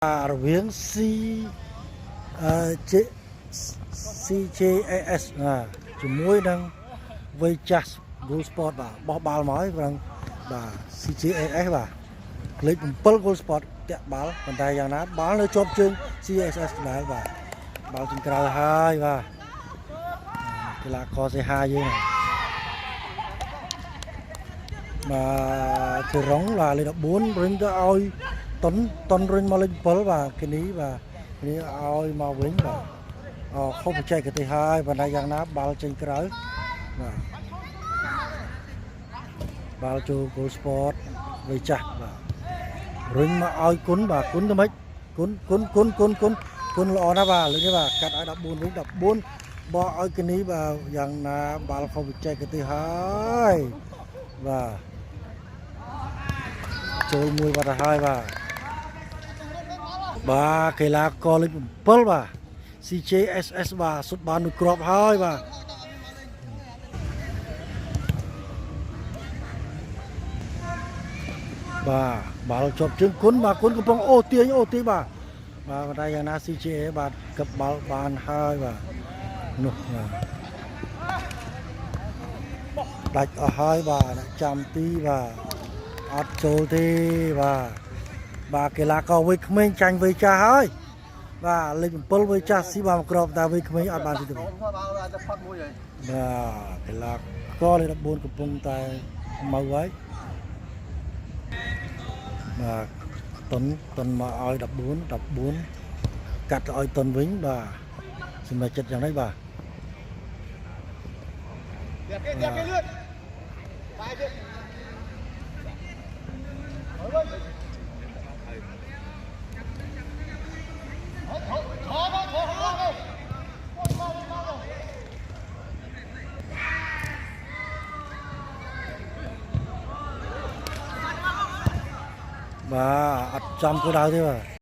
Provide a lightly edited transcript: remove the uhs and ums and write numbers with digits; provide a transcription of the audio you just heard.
ระเวียง CJAS ជាមួយនឹងវ័យចាស់ Goal Sport បាទបោះបាល់មកហើយបាទ CJAS បាទលេខ7 Goal Sport តាក់បាល់ប៉ុន្តែយ៉ាងណាបាល់នៅជាប់ជើង CSS ដែរបាទបាល់ជិះក្រៅហើយបាទកីឡាករសេហាយើងបាទទីរងបាទលេខ14រុញទៅឲ្យតុនរុញមកលេខ7បាទគេនេះបាទនេះឲ្យមកវិញបាទខុសបច្ចេកទេសហើយប៉ុន្តែយ៉ាងណាបាល់ចេញក្រៅបាទបាល់ចូល Goal Sport វ័យចាស់បាទរុញមកឲ្យគុណបាទគុណទៅម៉េចគុណល្អណាស់បាទលើនេះបាទកាត់ឲ្យ14វិញ14បោះឲ្យគេនេះបាទយ៉ាងណាបាល់ខុសបច្ចេកទេសហើយបាទចូលមួយបាត់ហើយបាទកីឡាករលេខ7បាទ CJSS បាទសុទ្ធបានមួយគ្រាប់ហើយបាទបាល់ជាប់ជើងគុណបាទគុណកំពុងអូទាញបាទប៉ុន្តែយ៉ាងណា CJA បាទកឹបបាល់បានហើយបាទនោះបាទដាច់អស់ហើយបាទចាំទីបាទអត់ចូលទេបាទកីឡាករវ័យក្មេងចាញ់វ័យចាស់ហើយបាទលេខ7វ័យចាស់ស៊ីបានមួយគ្រាប់តែវ័យក្មេងអត់បានទីទេបាទកីឡាករលេខ14កំពុងតែមកហើយបាទតុនមកឲ្យ14កាត់ឲ្យតុនវិញបាទសម្រាប់ចិត្តយ៉ាងនេះបាទបាទអត់ចំគោលដៅទេបាទ